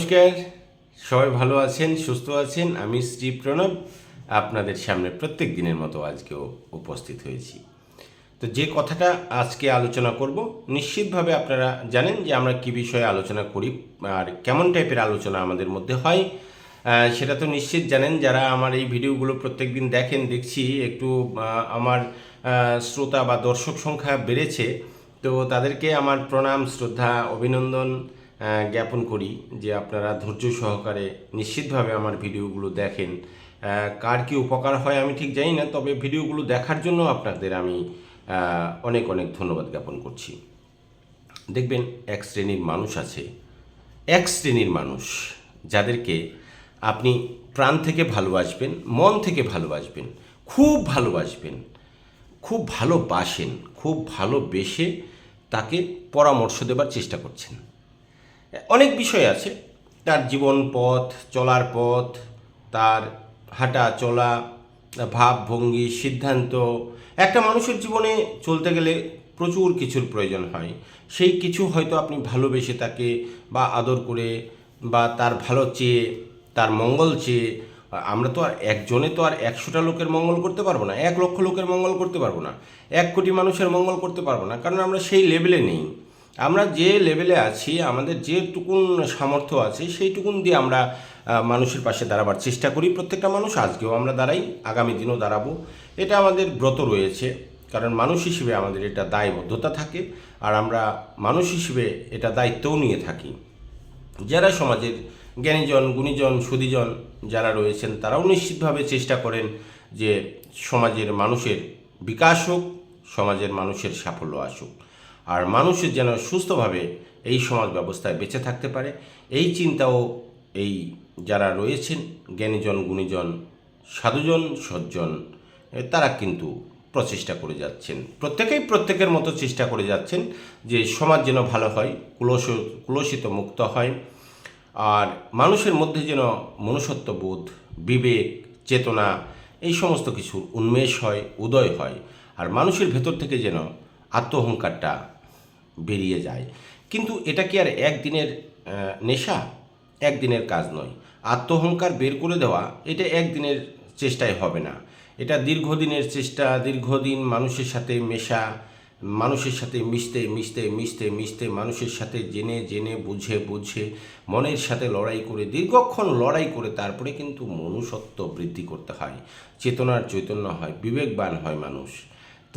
নমস্কার, সবাই ভালো আছেন, সুস্থ আছেন। আমি শ্রী প্রণব আপনাদের সামনে প্রত্যেক দিনের মতো আজকেও উপস্থিত হয়েছি। তো যে কথাটা আজকে আলোচনা করব, নিশ্চিতভাবে আপনারা জানেন যে আমরা কী বিষয়ে আলোচনা করি আর কেমন টাইপের আলোচনা আমাদের মধ্যে হয়। সেটা তো নিশ্চিত জানেন, যারা আমার এই ভিডিওগুলো প্রত্যেক দিন দেখেন। দেখছি একটু আমার শ্রোতা বা দর্শক সংখ্যা বেড়েছে। তো তাদেরকে আমার প্রণাম, শ্রদ্ধা, অভিনন্দন জ্ঞাপন করি যে আপনারা ধৈর্য সহকারে নিশ্চিতভাবে আমার ভিডিওগুলো দেখেন। কার কী উপকার হয় আমি ঠিক জানি না, তবে ভিডিওগুলো দেখার জন্য আপনাদের আমি অনেক অনেক ধন্যবাদ জ্ঞাপন করছি। দেখবেন, এক শ্রেণীর মানুষ আছে, এক শ্রেণীর মানুষ যাদেরকে আপনি প্রাণ থেকে ভালোবাসবেন, মন থেকে ভালোবাসবেন, খুব ভালোবাসবেন, খুব ভালোবাসেন, খুব ভালোবেসে তাকে পরামর্শ দেবার চেষ্টা করছেন। অনেক বিষয় আছে, তার জীবন পথ, চলার পথ, তার হাঁটা চলা, ভাবভঙ্গি, সিদ্ধান্ত। একটা মানুষের জীবনে চলতে গেলে প্রচুর কিছুর প্রয়োজন হয়। সেই কিছু হয়তো আপনি ভালোবেসে তাকে বা আদর করে বা তার ভালো চেয়ে, তার মঙ্গল চেয়ে, আমরা তো আর একজনে তো আর 100টা লোকের মঙ্গল করতে পারবো না, 1 লক্ষ লোকের মঙ্গল করতে পারবো না, 1 কোটি মানুষের মঙ্গল করতে পারবো না, কারণ আমরা সেই লেভেলে নেই। আমরা যে লেভেলে আছি, আমাদের যেটুকুন সামর্থ্য আছে সেইটুকুন দিয়ে আমরা মানুষের পাশে দাঁড়াবার চেষ্টা করি। প্রত্যেকটা মানুষ, আজকেও আমরা দাঁড়াই, আগামী দিনও দাঁড়াবো। এটা আমাদের ব্রত রয়েছে, কারণ মানুষ হিসেবে আমাদের এটা দায়বদ্ধতা থাকে, আর আমরা মানুষ হিসেবে এটা দায়িত্বও নিয়ে থাকি। যারা সমাজের জ্ঞানীজন, গুণীজন, সুধীজন যারা রয়েছেন, তারাও নিশ্চিতভাবে চেষ্টা করেন যে সমাজের মানুষের বিকাশ হোক, সমাজের মানুষের সাফল্য আসুক, আর মানুষের যেন সুস্থভাবে এই সমাজ ব্যবস্থায় বেঁচে থাকতে পারে। এই চিন্তাও এই যারা রয়েছেন, জ্ঞানীজন, গুণীজন, সাধুজন, সজ্জন, তারা কিন্তু প্রচেষ্টা করে যাচ্ছেন। প্রত্যেকেই প্রত্যেকের মতো চেষ্টা করে যাচ্ছেন যে সমাজ যেন ভালো হয়, কুলসিত মুক্ত হয়, আর মানুষের মধ্যে যেন মনুষ্যত্ববোধ, বিবেক, চেতনা, এই সমস্ত কিছু উন্মেষ হয়, উদয় হয়, আর মানুষের ভেতর থেকে যেন আত্ম অহংকারটা বেরিয়ে যায়। কিন্তু এটা কি আর একদিনের নেশা? একদিনের কাজ নয়। আত্ম অহংকার বের করে দেওয়া এটা একদিনের চেষ্টায় হবে না। এটা দীর্ঘদিনের চেষ্টা, দীর্ঘদিন মানুষের সাথে মেশা, মানুষের সাথে মিশতে মিশতে মিশতে মিশতে, মানুষের সাথে জেনে জেনে, বুঝে বুঝে, মনের সাথে লড়াই করে, দীর্ঘক্ষণ লড়াই করে তারপরে কিন্তু মনুষ্যত্ব বৃদ্ধি করতে হয়, চেতনার চৈতন্য হয়, বিবেকবান হয় মানুষ।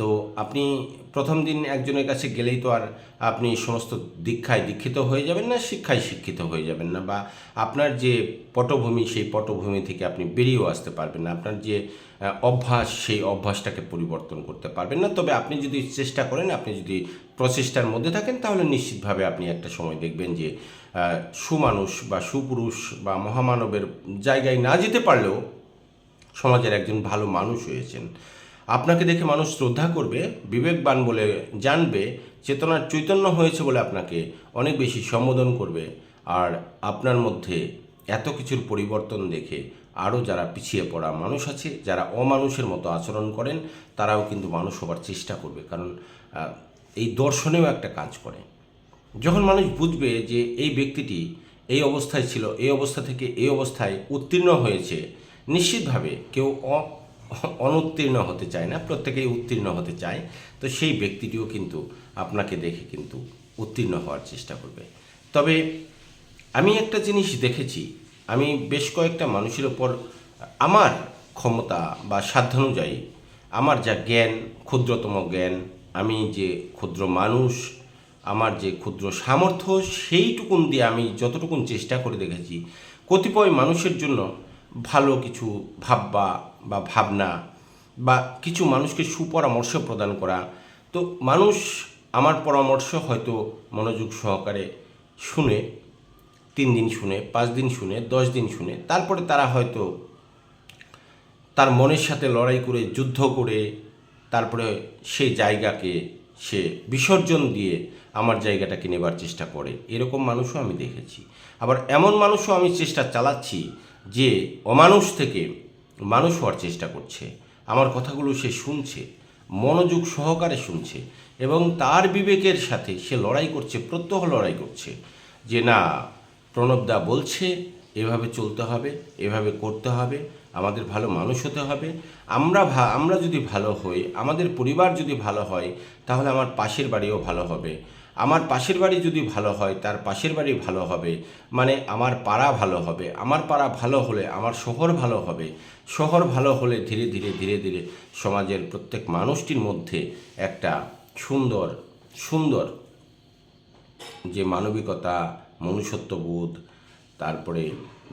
তো আপনি প্রথম দিন একজনের কাছে গেলেই তো আর আপনি সমস্ত দীক্ষায় দীক্ষিত হয়ে যাবেন না, শিক্ষায় শিক্ষিত হয়ে যাবেন না, বা আপনার যে পটভূমি, সেই পটভূমি থেকে আপনি বেরিয়েও আসতে পারবেন না, আপনার যে অভ্যাস, সেই অভ্যাসটাকে পরিবর্তন করতে পারবেন না। তবে আপনি যদি চেষ্টা করেন, আপনি যদি প্রচেষ্টার মধ্যে থাকেন, তাহলে নিশ্চিতভাবে আপনি একটা সময় দেখবেন যে সুমানুষ বা সুপুরুষ বা মহামানবের জায়গায় না যেতে পারলেও সমাজের একজন ভালো মানুষ হয়েছেন। আপনাকে দেখে মানুষ শ্রদ্ধা করবে, বিবেকবান বলে জানবে, চেতনার চৈতন্য হয়েছে বলে আপনাকে অনেক বেশি সম্বোধন করবে। আর আপনার মধ্যে এত কিছুর পরিবর্তন দেখে আরও যারা পিছিয়ে পড়া মানুষ আছে, যারা অমানুষের মতো আচরণ করেন, তারাও কিন্তু মানুষ হবার চেষ্টা করবে, কারণ এই দর্শনেও একটা কাজ করে। যখন মানুষ বুঝবে যে এই ব্যক্তিটি এই অবস্থায় ছিল, এই অবস্থা থেকে এই অবস্থায় উত্তীর্ণ হয়েছে, নিশ্চিতভাবে কেউ অনুত্তীর্ণ হতে চায় না, প্রত্যেকেই উত্তীর্ণ হতে চায়। তো সেই ব্যক্তিটিও কিন্তু আপনাকে দেখে কিন্তু উত্তীর্ণ হওয়ার চেষ্টা করবে। তবে আমি একটা জিনিস দেখেছি, আমি বেশ কয়েকটা মানুষের ওপর আমার ক্ষমতা বা সাধ্যানুযায়ী আমার যা জ্ঞান, ক্ষুদ্রতম জ্ঞান, আমি যে ক্ষুদ্র মানুষ, আমার যে ক্ষুদ্র সামর্থ্য, সেইটুকুন দিয়ে আমি যতটুকুন চেষ্টা করে দেখেছি কতিপয় মানুষের জন্য ভালো কিছু ভাববা বা ভাবনা, বা কিছু মানুষকে সুপরামর্শ প্রদান করা। তো মানুষ আমার পরামর্শ হয়তো মনোযোগ সহকারে শুনে, 3 দিন শুনে, 5 দিন শুনে, 10 দিন শুনে, তারপরে তারা হয়তো তার মনের সাথে লড়াই করে, যুদ্ধ করে, তারপরে সেই জায়গাকে সে বিসর্জন দিয়ে আমার জায়গাটাকে নেবার চেষ্টা করে। এরকম মানুষও আমি দেখেছি। আবার এমন মানুষও আমি চেষ্টা চালাচ্ছি যে অমানুষ থেকে মানুষ হওয়ার চেষ্টা করছে, আমার কথাগুলো সে শুনছে, মনোযোগ সহকারে শুনছে, এবং তার বিবেকের সাথে সে লড়াই করছে, প্রত্যহ লড়াই করছে যে না, প্রণবদা বলছে এভাবে চলতে হবে, এভাবে করতে হবে, আমাদের ভালো মানুষ হতে হবে। আমরা যদি ভালো হই, আমাদের পরিবার যদি ভালো হয়, তাহলে আমার পাশের বাড়িও ভালো হবে। আমার পাশের বাড়ি যদি ভালো হয়, তার পাশের বাড়ি ভালো হবে, মানে আমার পাড়া ভালো হবে। আমার পাড়া ভালো হলে আমার শহর ভালো হবে। শহর ভালো হলে ধীরে ধীরে ধীরে ধীরে সমাজের প্রত্যেক মানুষটির মধ্যে একটা সুন্দর সুন্দর যে মানবিকতা, মনুষ্যত্ববোধ, তারপরে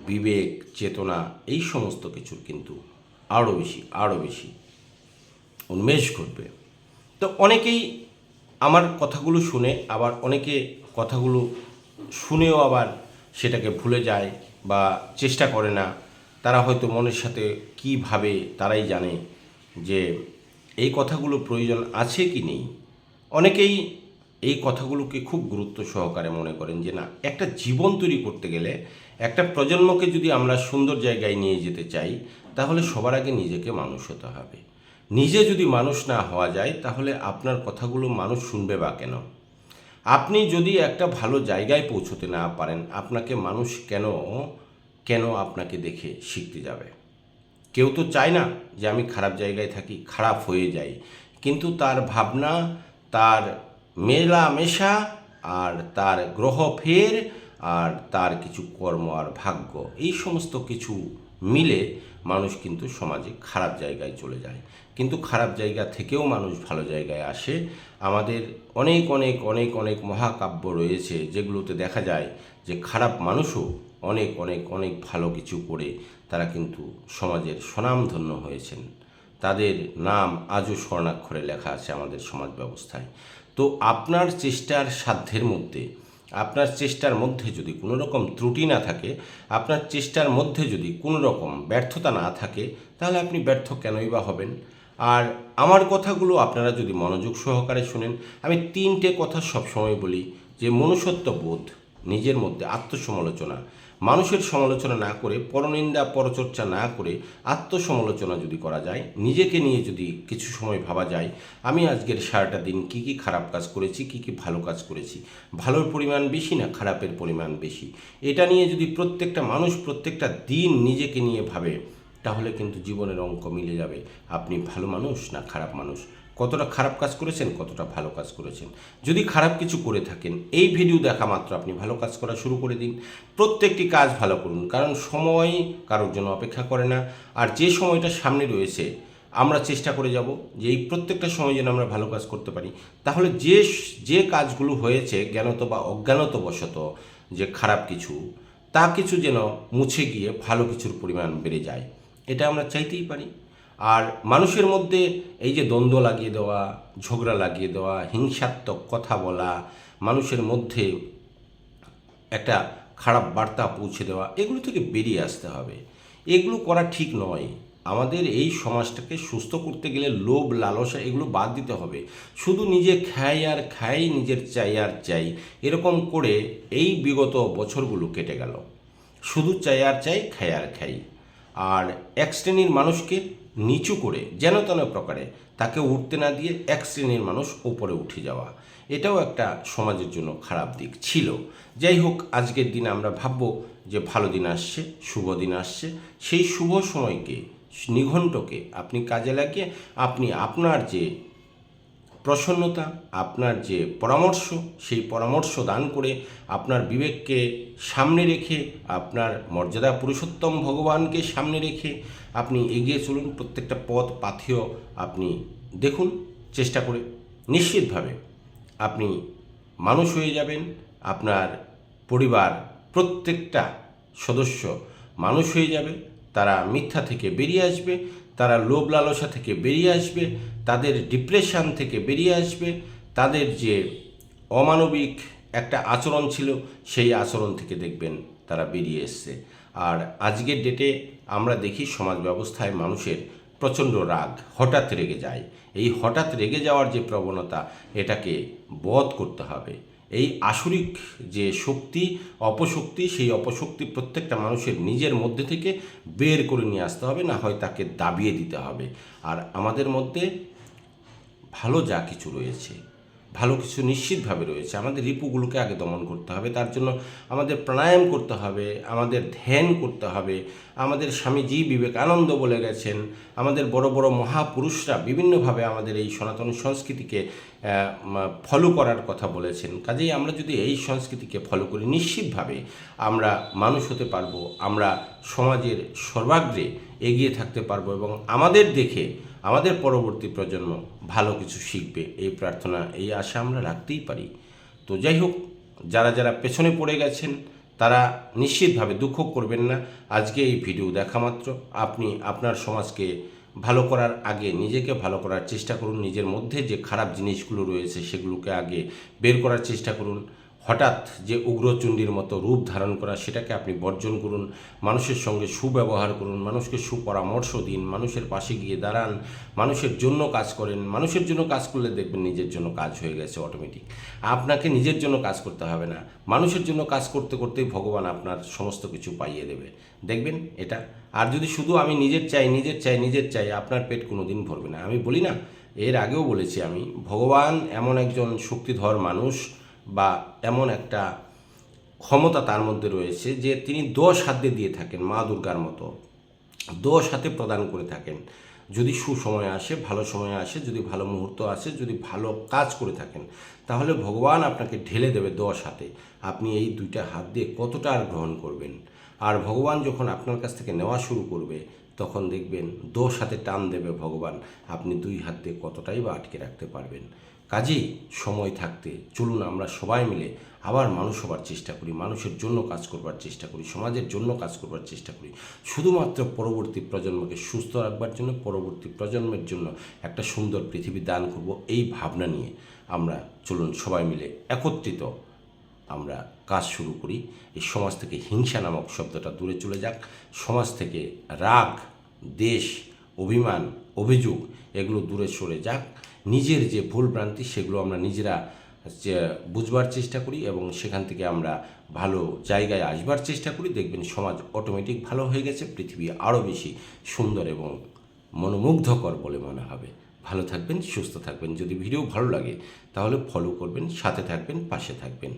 বিবেক, চেতনা, এই সমস্ত কিছুর কিন্তু আরও বেশি উন্মেষ ঘটবে। তো অনেকেই আমার কথাগুলো শুনে, আবার অনেকে কথাগুলো শুনেও আবার সেটাকে ভুলে যায় বা চেষ্টা করে না। তারা হয়তো মনের সাথে কী ভাবে তারাই জানে যে এই কথাগুলো প্রয়োজন আছে কি নেই। অনেকেই এই কথাগুলোকে খুব গুরুত্ব সহকারে মনে করেন যে না, একটা জীবন তৈরি করতে গেলে, একটা প্রজন্মকে যদি আমরা সুন্দর জায়গায় নিয়ে যেতে চাই, তাহলে সবার আগে নিজেকে মানুষ হতে হবে। নিজে যদি মানুষ না হওয়া যায়, তাহলে আপনার কথাগুলো মানুষ শুনবে বা কেন? আপনি যদি একটা ভালো জায়গায় পৌঁছতে না পারেন, আপনাকে মানুষ কেন আপনাকে দেখে শিখতে যাবে? কেউ তো চায় না যে আমি খারাপ জায়গায় থাকি, খারাপ হয়ে যাই। কিন্তু তার ভাবনা, তার মেলামেশা, আর তার গ্রহফের, আর তার কিছু কর্ম আর ভাগ্য, এই সমস্ত কিছু মিলে মানুষ কিন্তু সমাজে খারাপ জায়গায় চলে যায়। কিন্তু খারাপ জায়গা থেকেও মানুষ ভালো জায়গায় আসে। আমাদের অনেক অনেক অনেক অনেক মহাকাব্য রয়েছে, যেগুলোতে দেখা যায় যে খারাপ মানুষও অনেক অনেক অনেক ভালো কিছু করে তারা কিন্তু সমাজের স্বনামধন্য হয়েছেন। তাদের নাম আজও স্বর্ণাক্ষরে লেখা আছে আমাদের সমাজ ব্যবস্থায়। তো আপনার চেষ্টার সাধ্যের মধ্যে, আপনার চেষ্টার মধ্যে যদি কোনো রকম ত্রুটি না থাকে, আপনার চেষ্টার মধ্যে যদি কোনো রকম ব্যর্থতা না থাকে, তাহলে আপনি ব্যর্থ কেনই বা হবেন? আর আমার কথাগুলো আপনারা যদি মনোযোগ সহকারে শুনেন, আমি 3টে কথা সবসময় বলি যে মনুষ্যত্ববোধ, নিজের মধ্যে আত্মসমালোচনা, মানুষের সমালোচনা না করে, পরনিন্দা পরচর্চা না করে আত্মসমালোচনা যদি করা যায়, নিজেকে নিয়ে যদি কিছু সময় ভাবা যায়, আমি আজকের সারাটা দিন কী কী খারাপ কাজ করেছি, কী কী ভালো কাজ করেছি, ভালোর পরিমাণ বেশি না খারাপের পরিমাণ বেশি, এটা নিয়ে যদি প্রত্যেকটা মানুষ প্রত্যেকটা দিন নিজেকে নিয়ে ভাবে, তাহলে কিন্তু জীবনের অঙ্ক মিলে যাবে। আপনি ভালো মানুষ না খারাপ মানুষ, কতটা খারাপ কাজ করেছেন, কতটা ভালো কাজ করেছেন। যদি খারাপ কিছু করে থাকেন, এই ভিডিও দেখা মাত্র আপনি ভালো কাজ করা শুরু করে দিন। প্রত্যেকটি কাজ ভালো করুন, কারণ সময় কারোর জন্য অপেক্ষা করে না। আর যে সময়টা সামনে রয়েছে, আমরা চেষ্টা করে যাব যে এই প্রত্যেকটা সময় যেন আমরা ভালো কাজ করতে পারি। তাহলে যে কাজগুলো হয়েছে জ্ঞানত বা অজ্ঞানতবশত, যে খারাপ কিছু, তা কিছু যেন মুছে গিয়ে ভালো কিছুর পরিমাণ বেড়ে যায়, এটা আমরা চাইতেই পারি। আর মানুষের মধ্যে এই যে দ্বন্দ্ব লাগিয়ে দেওয়া, ঝগড়া লাগিয়ে দেওয়া, হিংসাত্মক কথা বলা, মানুষের মধ্যে একটা খারাপ বার্তা পৌঁছে দেওয়া, এগুলো থেকে বেরিয়ে আসতে হবে। এগুলো করা ঠিক নয়। আমাদের এই সমাজটাকে সুস্থ করতে গেলে লোভ, লালসা, এগুলো বাদ দিতে হবে। শুধু নিজে খাই আর খাই, নিজের চাই আর চাই, এরকম করে এই বিগত বছরগুলো কেটে গেল। শুধু চাই আর চাই, খাই আর খাই। আর এক শ্রেণীর মানুষকে নিচু করে যেন তেন প্রকারে তাকে উঠতে না দিয়ে এক শ্রেণীর মানুষ উপরে উঠে যাওয়া, এটাও একটা সমাজের জন্য খারাপ দিক ছিল। যাই হোক, আজকের দিনে আমরা ভাবব যে ভালো দিন আসছে, শুভ দিন আসছে। সেই শুভ সময়কে, নিঘণ্টকে আপনি কাজে লাগিয়ে আপনি আপনার যে প্রসন্নতা, আপনার যে পরামর্শ, সেই পরামর্শ দান করে আপনার বিবেককে সামনে রেখে, আপনার মর্যাদা পুরুষোত্তম ভগবানকে সামনে রেখে আপনি এগিয়ে চলুন। প্রত্যেকটা পথ পাথেয় আপনি দেখুন চেষ্টা করে, নিশ্চিতভাবে আপনি মানুষ হয়ে যাবেন। আপনার পরিবার প্রত্যেকটা সদস্য মানুষ হয়ে যাবে। তারা মিথ্যা থেকে বেরিয়ে আসবে, তারা লোভ লালসা থেকে বেরিয়ে আসবে, তাদের ডিপ্রেশন থেকে বেরিয়ে আসবে, তাদের যে অমানবিক একটা আচরণ ছিল, সেই আচরণ থেকে দেখবেন তারা বেরিয়ে এসছে। আর আজকের ডেটে আমরা দেখি সমাজ ব্যবস্থায় মানুষের প্রচণ্ড রাগ, হঠাৎ রেগে যায়। এই হঠাৎ রেগে যাওয়ার যে প্রবণতা, এটাকে বধ করতে হবে। এই আসরিক যে শক্তি, অপশক্তি, সেই অপশক্তি প্রত্যেকটা মানুষের নিজের মধ্যে থেকে বের করে নিয়ে আসতে হবে, না হয় তাকে দাবিয়ে দিতে হবে। আর আমাদের মধ্যে ভালো যা কিছু রয়েছে, ভালো কিছু নিশ্চিতভাবে রয়েছে। আমাদের রিপুগুলোকে আগে দমন করতে হবে, তার জন্য আমাদের প্রাণায়াম করতে হবে, আমাদের ধ্যান করতে হবে। আমাদের স্বামীজি বিবেকানন্দ বলে গেছেন, আমাদের বড় বড় মহাপুরুষরা বিভিন্নভাবে আমাদের এই সনাতন সংস্কৃতিকে ফলো করার কথা বলেছেন। কাজেই আমরা যদি এই সংস্কৃতিকে ফলো করি, নিশ্চিতভাবে আমরা মানুষ হতে পারবো, আমরা সমাজের সর্বাগ্রে এগিয়ে থাকতে পারবো এবং আমাদের দেখে আমাদের পরবর্তী প্রজন্ম ভালো কিছু শিখবে, এই প্রার্থনা, এই আশা আমরা রাখতেই পারি। তো যাই হোক, যারা যারা পেছনে পড়ে গেছেন তারা নিশ্চিতভাবে দুঃখ করবেন না। আজকে এই ভিডিও দেখা মাত্র আপনি আপনার সমাজকে ভালো করার আগে নিজেকে ভালো করার চেষ্টা করুন। নিজের মধ্যে যে খারাপ জিনিসগুলো রয়েছে সেগুলোকে আগে বের করার চেষ্টা করুন। হঠাৎ যে উগ্রচণ্ডীর মতো রূপ ধারণ করা, সেটাকে আপনি বর্জন করুন। মানুষের সঙ্গে সুব্যবহার করুন, মানুষকে সুপরামর্শ দিন, মানুষের পাশে গিয়ে দাঁড়ান, মানুষের জন্য কাজ করেন। মানুষের জন্য কাজ করলে দেখবেন নিজের জন্য কাজ হয়ে গেছে অটোমেটিক। আপনাকে নিজের জন্য কাজ করতে হবে না, মানুষের জন্য কাজ করতে করতেই ভগবান আপনার সমস্ত কিছু পাইয়ে দেবে, দেখবেন এটা। আর যদি শুধু আমি নিজের চাই নিজের চাই নিজের চাই, আপনার পেট কোনো দিন ভরবে না। আমি বলি না, এর আগেও বলেছি আমি, ভগবান এমন একজন শক্তিধর মানুষ বা এমন একটা ক্ষমতা তার মধ্যে রয়েছে যে তিনি 10 হাতে দিয়ে থাকেন, মা দুর্গার মতো 10 হাতে প্রদান করে থাকেন। যদি সুসময় আসে, ভালো সময় আসে, যদি ভালো মুহূর্ত আসে, যদি ভালো কাজ করে থাকেন, তাহলে ভগবান আপনাকে ঢেলে দেবে 10 হাতে। আপনি এই 2টা হাত দিয়ে কতটা আর গ্রহণ করবেন। আর ভগবান যখন আপনার কাছ থেকে নেওয়া শুরু করবে, তখন দেখবেন 10 হাতে টান দেবে ভগবান, আপনি 2 হাত দিয়ে কতটাই বা আটকে রাখতে পারবেন। কাজেই সময় থাকতে চলুন আমরা সবাই মিলে আবার মানুষ হবার চেষ্টা করি, মানুষের জন্য কাজ করবার চেষ্টা করি, সমাজের জন্য কাজ করবার চেষ্টা করি, শুধুমাত্র পরবর্তী প্রজন্মকে সুস্থ রাখবার জন্য, পরবর্তী প্রজন্মের জন্য একটা সুন্দর পৃথিবী দান করব, এই ভাবনা নিয়ে আমরা চলুন সবাই মিলে একত্রিত আমরা কাজ শুরু করি। এই সমাজ থেকে হিংসা নামক শব্দটা দূরে চলে যাক, সমাজ থেকে রাগ, দেশ, অভিমান, অভিযোগ এগুলো দূরে সরে যাক। নিজের যে ভুল ভ্রান্তি সেগুলো আমরা নিজেরা বুঝবার চেষ্টা করি এবং সেখান থেকে আমরা ভালো জায়গায় আসবার চেষ্টা করি। দেখবেন সমাজ অটোমেটিক ভালো হয়ে গেছে, পৃথিবী আরও বেশি সুন্দর এবং মনোমুগ্ধকর বলে মনে হবে। ভালো থাকবেন, সুস্থ থাকবেন। যদি ভিডিও ভালো লাগে তাহলে ফলো করবেন, সাথে থাকবেন, পাশে থাকবেন।